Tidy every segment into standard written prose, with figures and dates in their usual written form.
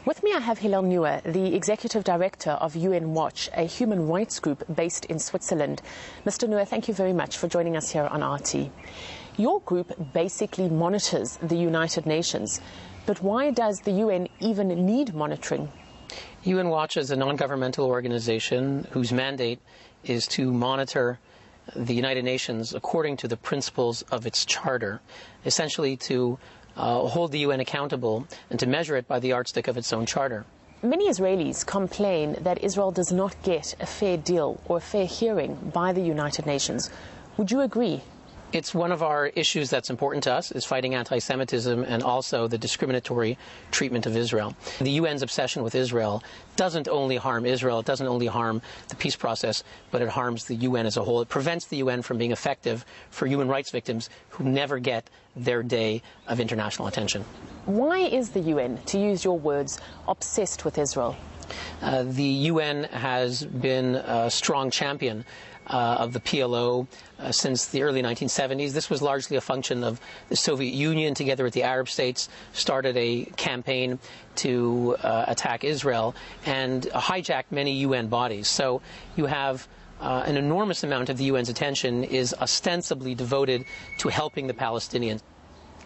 With me I have Hillel Neuer, the Executive Director of UN Watch, a human rights group based in Switzerland. Mr. Neuer, thank you very much for joining us here on RT. Your group basically monitors the United Nations, but why does the UN even need monitoring? UN Watch is a non-governmental organization whose mandate is to monitor the United Nations according to the principles of its charter, essentially to hold the UN accountable and to measure it by the yardstick of its own charter. Many Israelis complain that Israel does not get a fair deal or a fair hearing by the United Nations. Would you agree? It's one of our issues that's important to us, is fighting anti-Semitism and also the discriminatory treatment of Israel. The UN's obsession with Israel doesn't only harm Israel, it doesn't only harm the peace process, but it harms the UN as a whole. It prevents the UN from being effective for human rights victims who never get their day of international attention. Why is the UN, to use your words, obsessed with Israel? The UN has been a strong champion of the PLO since the early 1970s. This was largely a function of the Soviet Union, together with the Arab states, started a campaign to attack Israel and hijacked many UN bodies. So you have an enormous amount of the UN's attention is ostensibly devoted to helping the Palestinians.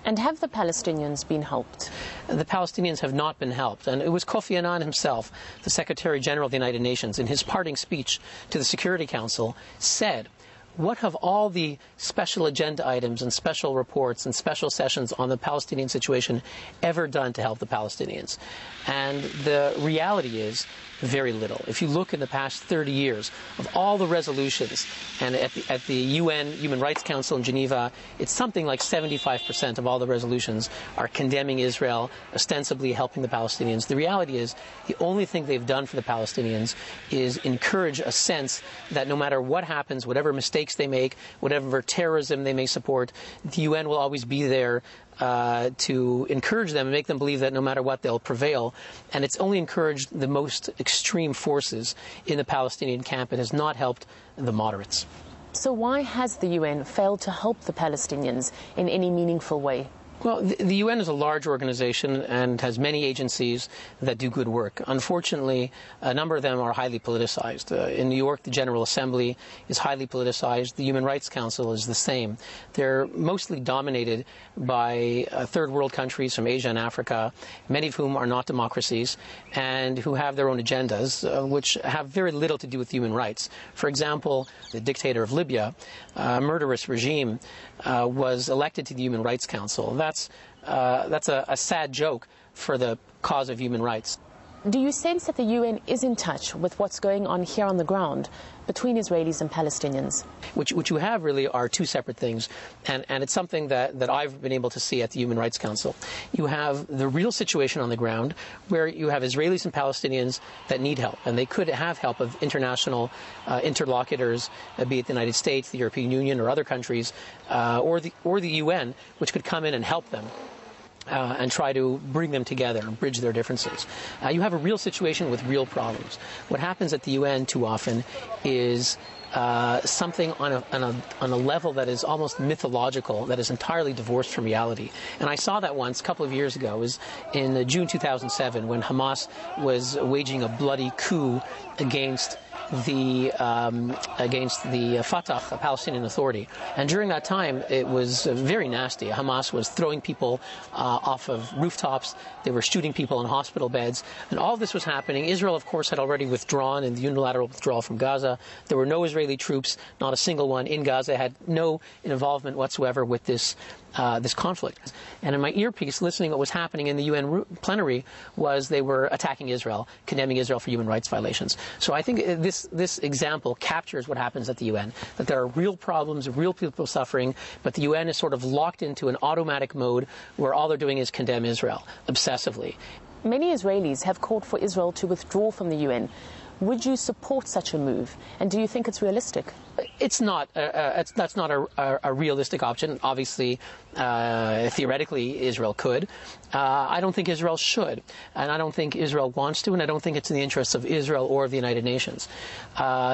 And have the Palestinians been helped? The Palestinians have not been helped. And it was Kofi Annan himself, the Secretary General of the United Nations, in his parting speech to the Security Council, said, "What have all the special agenda items and special reports and special sessions on the Palestinian situation ever done to help the Palestinians?" And the reality is very little. If you look in the past 30 years of all the resolutions, and at the UN Human Rights Council in Geneva, it's something like 75% of all the resolutions are condemning Israel, ostensibly helping the Palestinians. The reality is the only thing they've done for the Palestinians is encourage a sense that no matter what happens, whatever mistakes they make, whatever terrorism they may support, the UN will always be there to encourage them and make them believe that no matter what, they'll prevail. And it's only encouraged the most extreme forces in the Palestinian camp and has not helped the moderates. So why has the UN failed to help the Palestinians in any meaningful way? Well, the UN is a large organization and has many agencies that do good work. Unfortunately, a number of them are highly politicized. In New York, the General Assembly is highly politicized. The Human Rights Council is the same. They're mostly dominated by third world countries from Asia and Africa, many of whom are not democracies and who have their own agendas, which have very little to do with human rights. For example, the dictator of Libya, a murderous regime, was elected to the Human Rights Council. That's a sad joke for the cause of human rights. Do you sense that the UN is in touch with what's going on here on the ground between Israelis and Palestinians? What you have really are two separate things, and it's something that I've been able to see at the Human Rights Council. You have the real situation on the ground where you have Israelis and Palestinians that need help, and they could have help of international interlocutors, be it the United States, the European Union, or other countries, or the UN, which could come in and help them. And try to bring them together and bridge their differences. You have a real situation with real problems. What happens at the UN too often is something on a level that is almost mythological, that is entirely divorced from reality. And I saw that once a couple of years ago. It was in June 2007 when Hamas was waging a bloody coup against the Fatah, the Palestinian Authority. And during that time, it was very nasty. Hamas was throwing people off of rooftops. They were shooting people in hospital beds. And all this was happening. Israel, of course, had already withdrawn in the unilateral withdrawal from Gaza. There were no Israeli troops, not a single one in Gaza, had no involvement whatsoever with this conflict. And in my earpiece, listening to what was happening in the UN plenary was they were attacking Israel, condemning Israel for human rights violations. So I think this example captures what happens at the UN, that there are real problems, real people suffering, but the UN is sort of locked into an automatic mode where all they're doing is condemn Israel obsessively. Many Israelis have called for Israel to withdraw from the UN. Would you support such a move? And do you think it's realistic? It's not. That's not a realistic option. Obviously, theoretically, Israel could. I don't think Israel should, and I don't think Israel wants to, and I don't think it's in the interests of Israel or of the United Nations.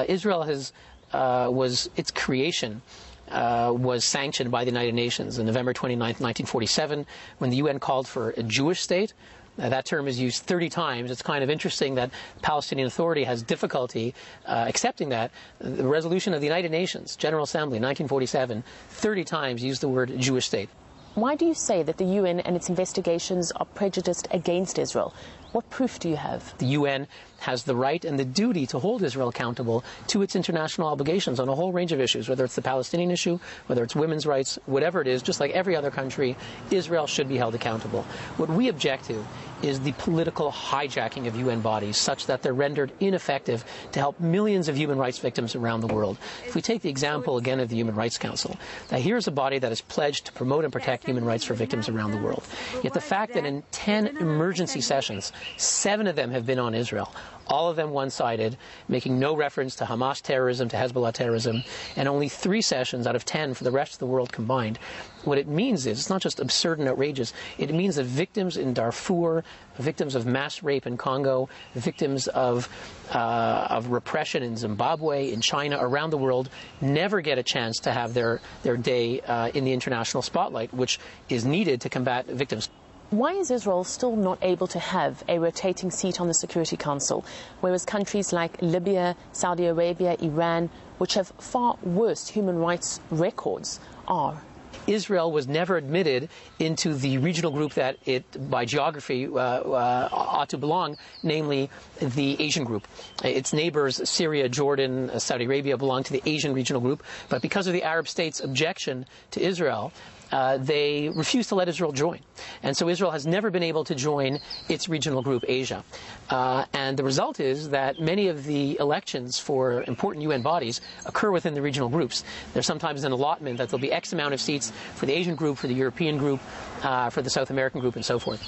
Israel was its creation was sanctioned by the United Nations on November 29th, 1947, when the UN called for a Jewish state. That term is used 30 times. It's kind of interesting that the Palestinian Authority has difficulty accepting that. The resolution of the United Nations General Assembly in 1947, 30 times used the word Jewish state. Why do you say that the UN and its investigations are prejudiced against Israel? What proof do you have? The UN has the right and the duty to hold Israel accountable to its international obligations on a whole range of issues, whether it's the Palestinian issue, whether it's women's rights, whatever it is. Just like every other country, Israel should be held accountable. What we object to is the political hijacking of UN bodies such that they're rendered ineffective to help millions of human rights victims around the world. If we take the example again of the Human Rights Council, now here's a body that is pledged to promote and protect human rights for victims around the world. Yet the fact that in 10 emergency sessions, 7 of them have been on Israel, all of them one-sided, making no reference to Hamas terrorism, to Hezbollah terrorism, and only 3 sessions out of 10 for the rest of the world combined. What it means is, it's not just absurd and outrageous, it means that victims in Darfur, victims of mass rape in Congo, victims of repression in Zimbabwe, in China, around the world, never get a chance to have their day in the international spotlight, which is needed to combat victims. Why is Israel still not able to have a rotating seat on the Security Council, whereas countries like Libya, Saudi Arabia, Iran, which have far worse human rights records, are? Israel was never admitted into the regional group that it, by geography, ought to belong, namely the Asian group. Its neighbors, Syria, Jordan, Saudi Arabia, belong to the Asian regional group, but because of the Arab states' objection to Israel, they refused to let Israel join. And so Israel has never been able to join its regional group, Asia. And the result is that many of the elections for important UN bodies occur within the regional groups. There's sometimes an allotment that there'll be X amount of seats for the Asian group, for the European group, for the South American group, and so forth.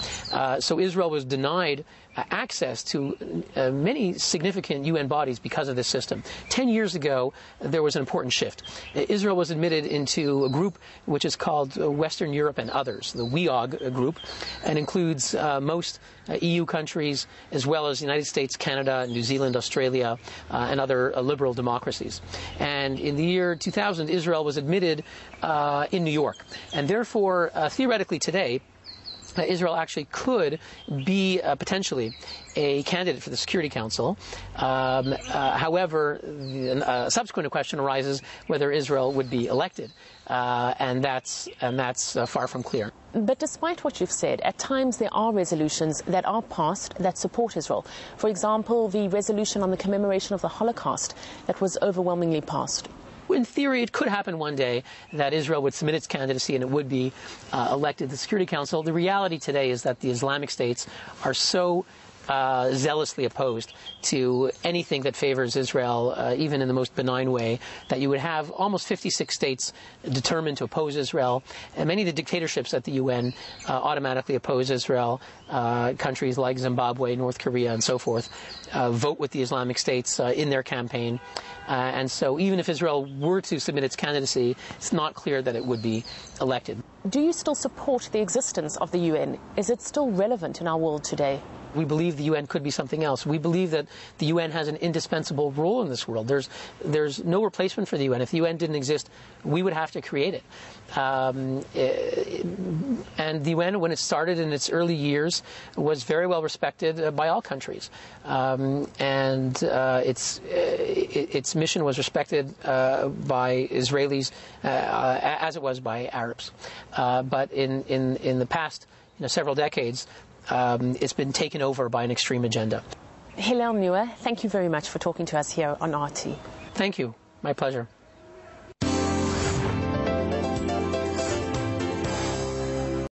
So Israel was denied access to many significant UN bodies because of this system. 10 years ago, there was an important shift. Israel was admitted into a group which is called Western Europe and Others, the WEOG group, and includes most EU countries, as well as the United States, Canada, New Zealand, Australia, and other liberal democracies. And in the year 2000, Israel was admitted in New York. And therefore, theoretically today, Israel actually could be potentially a candidate for the Security Council. However, a subsequent question arises whether Israel would be elected, and that's far from clear. But despite what you've said, at times there are resolutions that are passed that support Israel. For example, the resolution on the commemoration of the Holocaust that was overwhelmingly passed. In theory, it could happen one day that Israel would submit its candidacy and it would be elected to the Security Council. The reality today is that the Islamic states are so zealously opposed to anything that favors Israel, even in the most benign way, that you would have almost 56 states determined to oppose Israel. And many of the dictatorships at the UN automatically oppose Israel. Countries like Zimbabwe, North Korea, and so forth vote with the Islamic states in their campaign. And so even if Israel were to submit its candidacy, it's not clear that it would be elected. Do you still support the existence of the UN? Is it still relevant in our world today? We believe the UN could be something else. We believe that the UN has an indispensable role in this world. There's no replacement for the UN. If the UN didn't exist, we would have to create it. And the UN, when it started in its early years, was very well respected by all countries. Its mission was respected by Israelis as it was by Arabs. But in the past several decades, it's been taken over by an extreme agenda. Hillel Neuer, thank you very much for talking to us here on RT. Thank you. My pleasure.